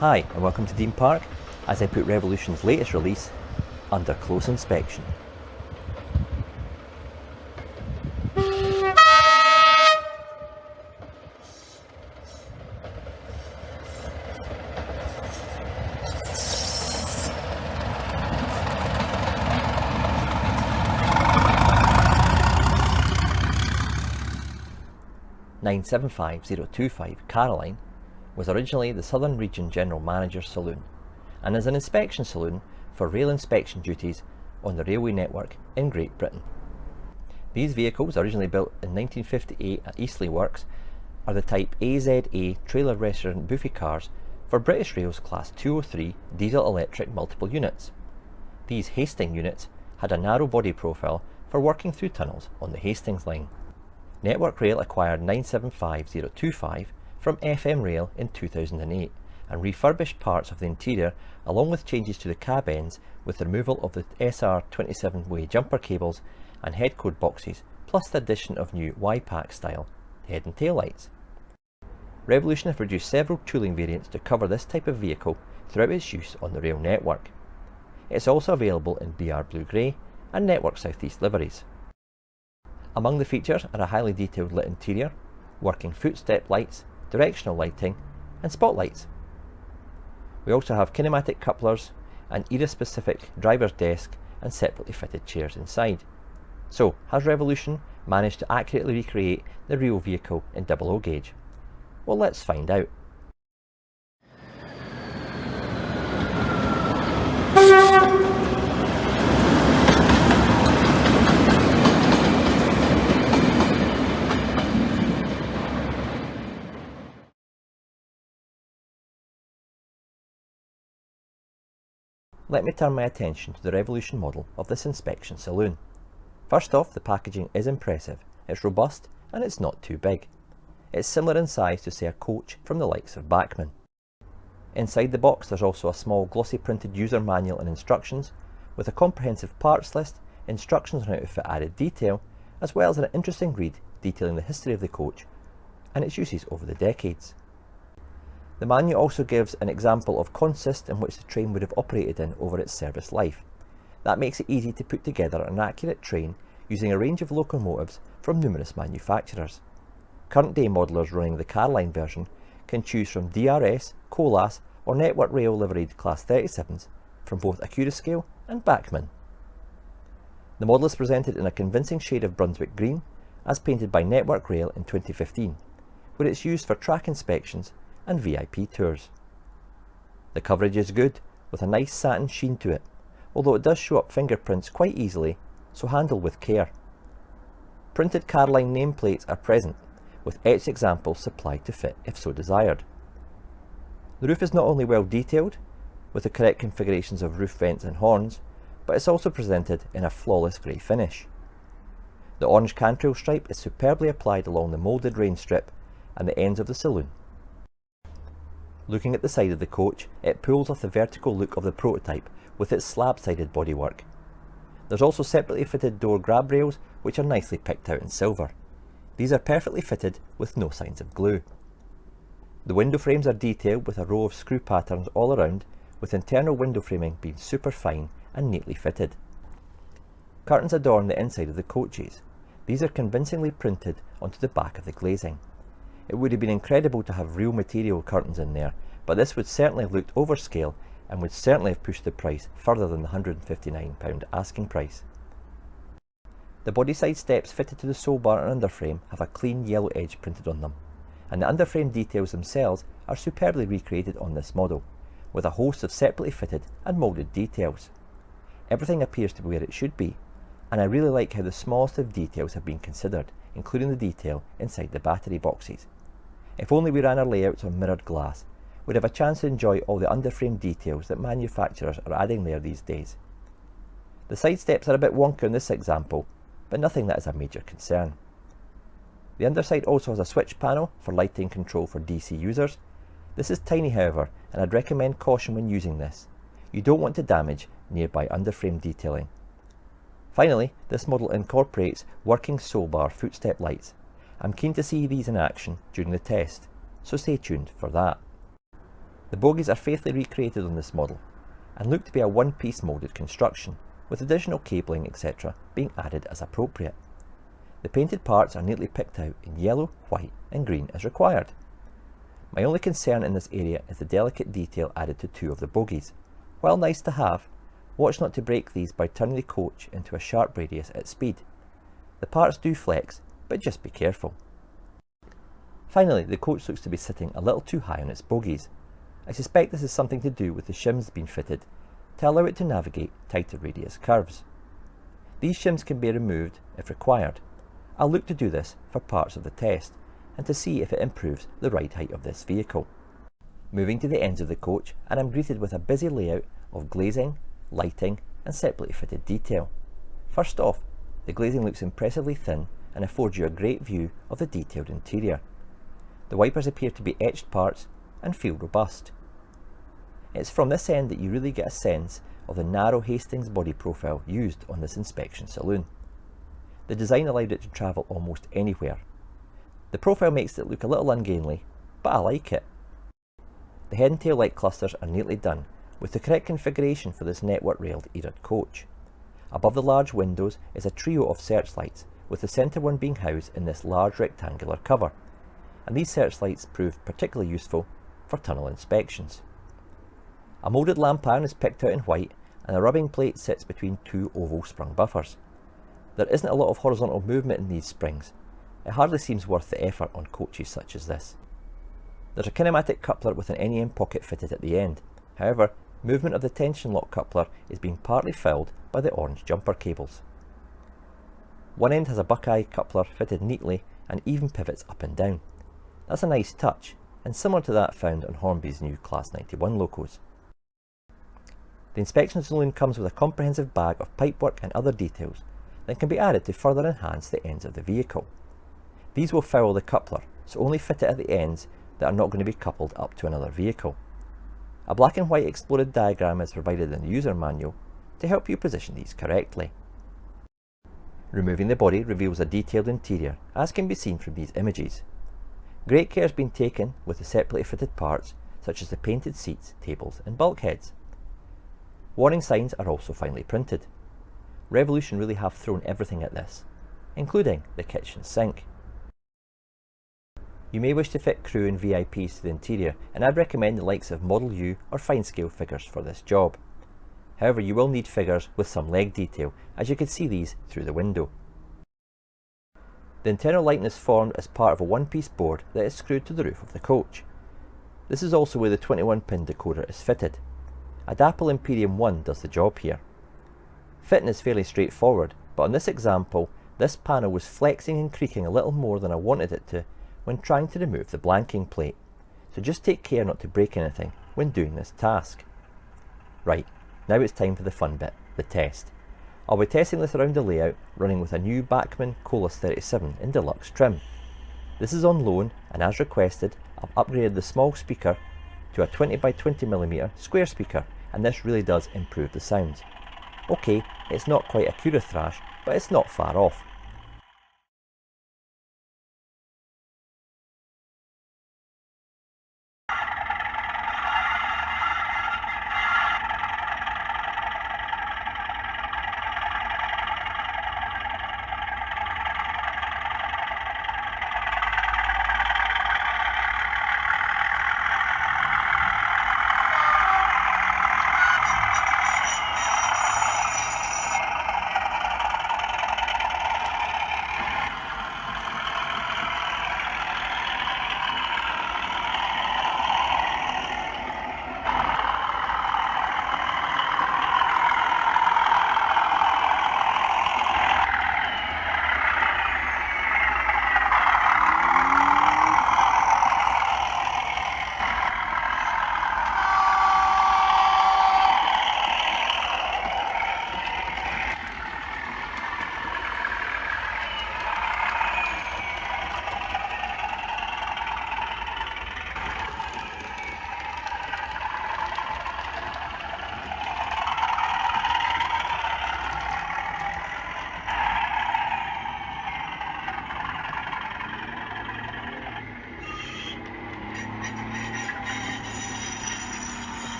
Hi and welcome to Dean Park as I put Revolution's latest release under close inspection. (975.025) Caroline was originally the Southern Region General Manager's saloon and is an inspection saloon for rail inspection duties on the railway network in Great Britain. These vehicles, originally built in 1958 at Eastleigh Works, are the type AZA trailer restaurant buffet cars for British Rail's Class 203 diesel-electric multiple units. These Hastings units had a narrow body profile for working through tunnels on the Hastings line. Network Rail acquired 975.025 from FM Rail in 2008 and refurbished parts of the interior along with changes to the cab ends with the removal of the SR 27-way jumper cables and head code boxes, plus the addition of new Y-Pack style head and tail lights. Revolution have produced several tooling variants to cover this type of vehicle throughout its use on the rail network. It's also available in BR Blue Grey and Network South East liveries. Among the features are a highly detailed lit interior, working footstep lights, directional lighting and spotlights. We also have kinematic couplers, an era-specific driver's desk and separately fitted chairs inside. So, has Revolution managed to accurately recreate the real vehicle in 00 gauge? Well, let's find out. Let me turn my attention to the Revolution model of this inspection saloon. First off, the packaging is impressive, it's robust and it's not too big. It's similar in size to say a coach from the likes of Bachmann. Inside the box there's also a small glossy printed user manual and instructions with a comprehensive parts list, instructions on how to fit added detail, as well as an interesting read detailing the history of the coach and its uses over the decades. The manual also gives an example of consist in which the train would have operated in over its service life. That makes it easy to put together an accurate train using a range of locomotives from numerous manufacturers. Current day modellers running the Caroline version can choose from DRS, Colas or Network Rail liveried Class 37s from both Accurascale and Bachmann. The model is presented in a convincing shade of Brunswick green as painted by Network Rail in 2015, where it's used for track inspections and VIP tours. The coverage is good with a nice satin sheen to it, although it does show up fingerprints quite easily, so handle with care. Printed Caroline nameplates are present, with etched examples supplied to fit if so desired. The roof is not only well detailed, with the correct configurations of roof vents and horns, but it's also presented in a flawless grey finish. The orange cantrail stripe is superbly applied along the moulded rain strip and the ends of the saloon. Looking at the side of the coach, it pulls off the vertical look of the prototype with its slab-sided bodywork. There's also separately fitted door grab rails which are nicely picked out in silver. These are perfectly fitted with no signs of glue. The window frames are detailed with a row of screw patterns all around, with internal window framing being super fine and neatly fitted. Curtains adorn the inside of the coaches. These are convincingly printed onto the back of the glazing. It would have been incredible to have real material curtains in there, but this would certainly have looked overscale and would certainly have pushed the price further than the £159 asking price. The bodyside steps fitted to the sole bar and underframe have a clean yellow edge printed on them, and the underframe details themselves are superbly recreated on this model, with a host of separately fitted and moulded details. Everything appears to be where it should be, and I really like how the smallest of details have been considered, including the detail inside the battery boxes. If only we ran our layouts on mirrored glass, we'd have a chance to enjoy all the underframe details that manufacturers are adding there these days. The side steps are a bit wonky in this example, but nothing that is a major concern. The underside also has a switch panel for lighting control for DC users. This is tiny however, and I'd recommend caution when using this. You don't want to damage nearby underframe detailing. Finally, this model incorporates working sole bar footstep lights. I'm keen to see these in action during the test, so stay tuned for that. The bogies are faithfully recreated on this model and look to be a one-piece moulded construction, with additional cabling etc. being added as appropriate. The painted parts are neatly picked out in yellow, white and green as required. My only concern in this area is the delicate detail added to two of the bogies. While nice to have, watch not to break these by turning the coach into a sharp radius at speed. The parts do flex, but just be careful. Finally, the coach looks to be sitting a little too high on its bogies. I suspect this is something to do with the shims being fitted to allow it to navigate tighter radius curves. These shims can be removed if required. I'll look to do this for parts of the test and to see if it improves the ride height of this vehicle. Moving to the ends of the coach, and I'm greeted with a busy layout of glazing, lighting and separately fitted detail. First off, the glazing looks impressively thin and affords you a great view of the detailed interior. The wipers appear to be etched parts and feel robust. It's from this end that you really get a sense of the narrow Hastings body profile used on this inspection saloon. The design allowed it to travel almost anywhere. The profile makes it look a little ungainly, but I like it. The head and tail light clusters are neatly done, with the correct configuration for this network railed eared coach. Above the large windows is a trio of searchlights, with the centre one being housed in this large rectangular cover, and these searchlights prove particularly useful for tunnel inspections. A moulded lamp iron is picked out in white, and a rubbing plate sits between two oval sprung buffers. There isn't a lot of horizontal movement in these springs. It hardly seems worth the effort on coaches such as this. There's a kinematic coupler with an NEM pocket fitted at the end. However, movement of the tension lock coupler is being partly filled by the orange jumper cables. One end has a Buckeye coupler fitted neatly and even pivots up and down. That's a nice touch, and similar to that found on Hornby's new Class 91 locos. The inspection saloon comes with a comprehensive bag of pipework and other details that can be added to further enhance the ends of the vehicle. These will foul the coupler, so only fit it at the ends that are not going to be coupled up to another vehicle. A black and white exploded diagram is provided in the user manual to help you position these correctly. Removing the body reveals a detailed interior, as can be seen from these images. Great care has been taken with the separately fitted parts, such as the painted seats, tables and bulkheads. Warning signs are also finely printed. Revolution really have thrown everything at this, including the kitchen sink. You may wish to fit crew and VIPs to the interior, and I'd recommend the likes of Model U or fine scale figures for this job. However, you will need figures with some leg detail, as you can see these through the window. The internal lighting is formed as part of a one-piece board that is screwed to the roof of the coach. This is also where the 21-pin decoder is fitted. A Dapple Imperium 1 does the job here. Fitting is fairly straightforward, but on this example, this panel was flexing and creaking a little more than I wanted it to when trying to remove the blanking plate, so just take care not to break anything when doing this task. Right, now it's time for the fun bit, the test. I'll be testing this around the layout, running with a new Bachmann Colas 37 in deluxe trim. This is on loan, and as requested, I've upgraded the small speaker to a 20x20mm square speaker, and this really does improve the sound. Okay, it's not quite a Cura thrash, but it's not far off.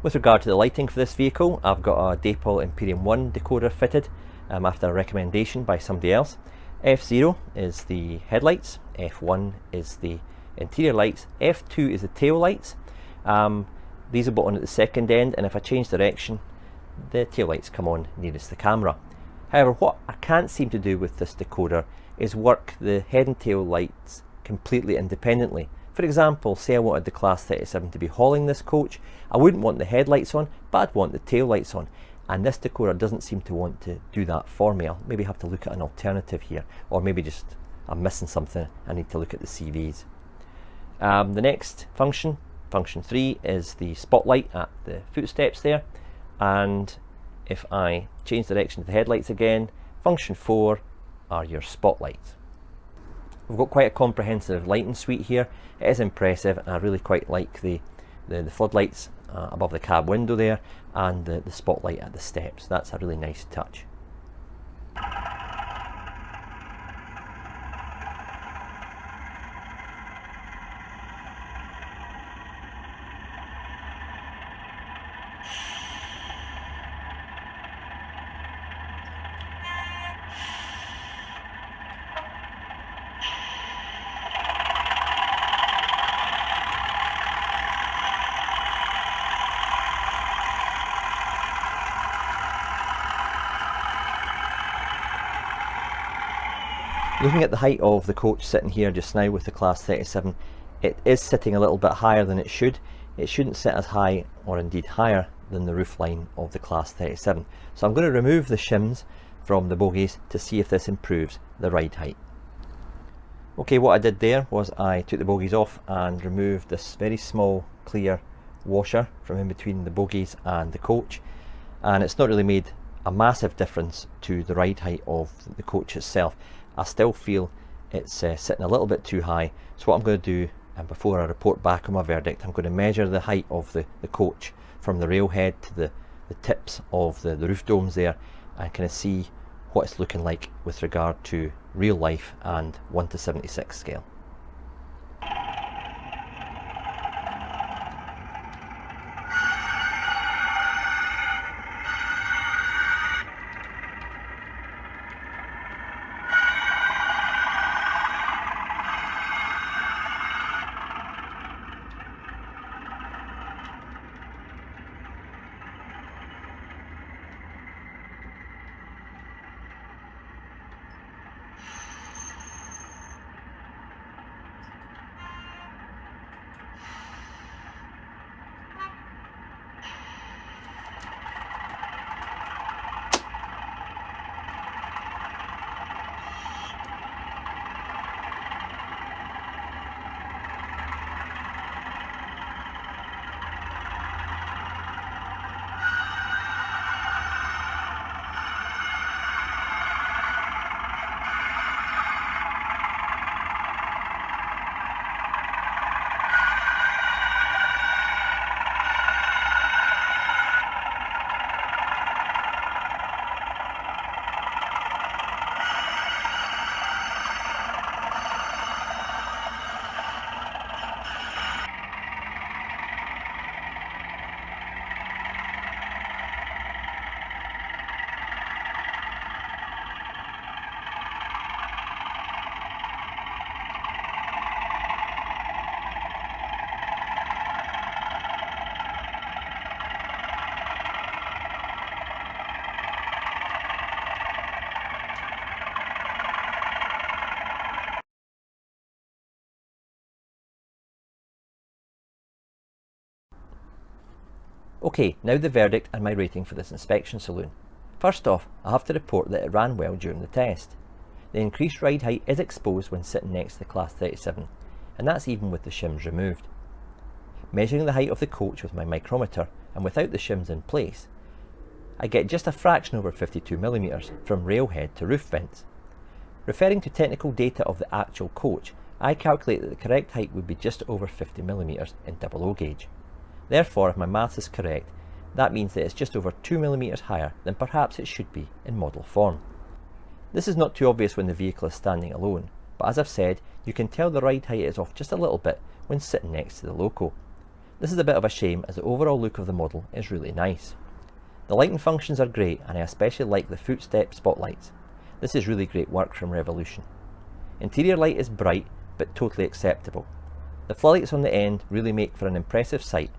With regard to the lighting for this vehicle, I've got a Dapol Imperium 1 decoder fitted after a recommendation by somebody else. F0 is the headlights, F1 is the interior lights, F2 is the tail lights. These will be on at the second end, and if I change direction, the tail lights come on nearest the camera. However, what I can't seem to do with this decoder is work the head and tail lights completely independently. For example, say I wanted the Class 37 to be hauling this coach, I wouldn't want the headlights on, but I'd want the tail lights on. And this decoder doesn't seem to want to do that for me. I'll maybe have to look at an alternative here, or maybe just I'm missing something, I need to look at the CVs. The next function, function 3, is the spotlight at the footsteps there. And if I change direction to the headlights again, function 4 are your spotlights. We've got quite a comprehensive lighting suite here. It is impressive, and I really quite like the floodlights above the cab window there, and the spotlight at the steps. That's a really nice touch. Looking at the height of the coach sitting here just now with the Class 37, it is sitting a little bit higher than it should. It shouldn't sit as high, or indeed higher, than the roofline of the Class 37. So I'm going to remove the shims from the bogies to see if this improves the ride height. Okay, what I did there was I took the bogies off and removed this very small clear washer from in between the bogies and the coach, and it's not really made a massive difference to the ride height of the coach itself. I still feel it's sitting a little bit too high, so what I'm going to do, and before I report back on my verdict, I'm going to measure the height of the coach from the railhead to the tips of the roof domes there, and kind of see what it's looking like with regard to real life and 1 to 76 scale. Okay, now the verdict and my rating for this inspection saloon. First off, I have to report that it ran well during the test. The increased ride height is exposed when sitting next to the Class 37, and that's even with the shims removed. Measuring the height of the coach with my micrometer and without the shims in place, I get just a fraction over 52mm from railhead to roof vents. Referring to technical data of the actual coach, I calculate that the correct height would be just over 50mm in 00 gauge. Therefore, if my maths is correct, that means that it's just over 2mm higher than perhaps it should be in model form. This is not too obvious when the vehicle is standing alone, but as I've said, you can tell the ride height is off just a little bit when sitting next to the loco. This is a bit of a shame as the overall look of the model is really nice. The lighting functions are great, and I especially like the footstep spotlights. This is really great work from Revolution. Interior light is bright but totally acceptable. The floodlights on the end really make for an impressive sight,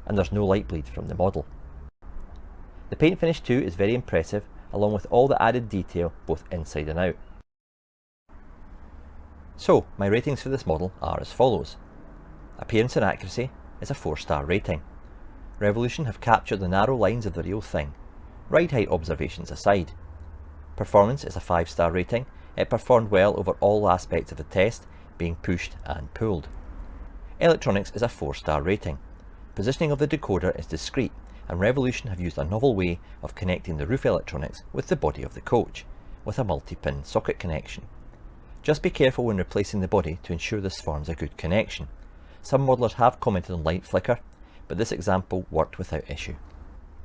and there's no light bleed from the model. The paint finish too is very impressive, along with all the added detail both inside and out. So my ratings for this model are as follows. Appearance and accuracy is a 4-star rating. Revolution have captured the narrow lines of the real thing, ride height observations aside. Performance is a 5-star rating. It performed well over all aspects of the test, being pushed and pulled. Electronics is a 4-star rating. Positioning of the decoder is discreet, and Revolution have used a novel way of connecting the roof electronics with the body of the coach, with a multi-pin socket connection. Just be careful when replacing the body to ensure this forms a good connection. Some modelers have commented on light flicker, but this example worked without issue.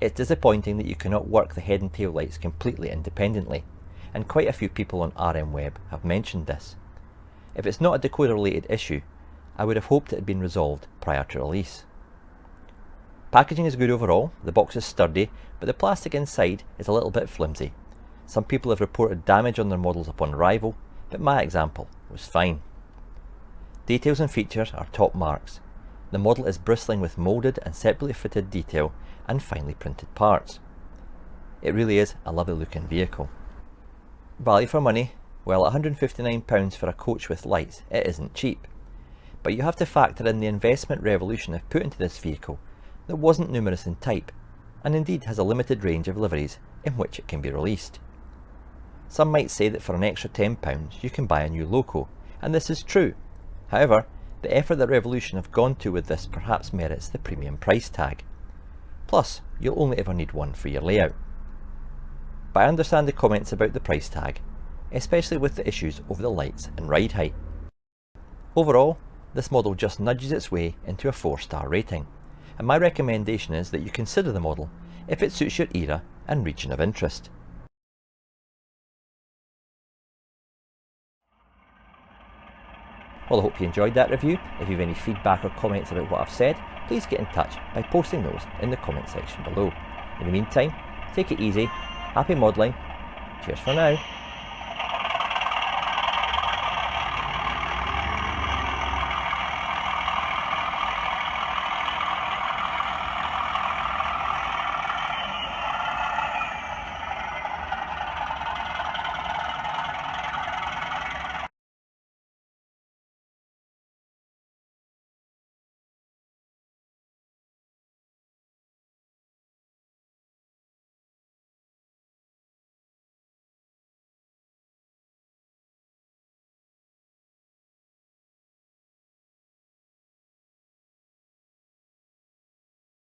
It's disappointing that you cannot work the head and tail lights completely independently, and quite a few people on RMWeb have mentioned this. If it's not a decoder related issue, I would have hoped it had been resolved prior to release. Packaging is good overall. The box is sturdy, but the plastic inside is a little bit flimsy. Some people have reported damage on their models upon arrival, but my example was fine. Details and features are top marks. The model is bristling with moulded and separately fitted detail and finely printed parts. It really is a lovely looking vehicle. Value for money? Well, £159 for a coach with lights, it isn't cheap. But you have to factor in the investment Revolution have put into this vehicle that wasn't numerous in type, and indeed has a limited range of liveries in which it can be released. Some might say that for an extra £10 you can buy a new loco, and this is true. However, the effort that Revolution have gone to with this perhaps merits the premium price tag. Plus, you'll only ever need one for your layout. But I understand the comments about the price tag, especially with the issues over the lights and ride height. Overall, this model just nudges its way into a 4-star rating, and my recommendation is that you consider the model if it suits your era and region of interest. Well, I hope you enjoyed that review. If you have any feedback or comments about what I've said, please get in touch by posting those in the comment section below. In the meantime, take it easy, happy modelling, cheers for now.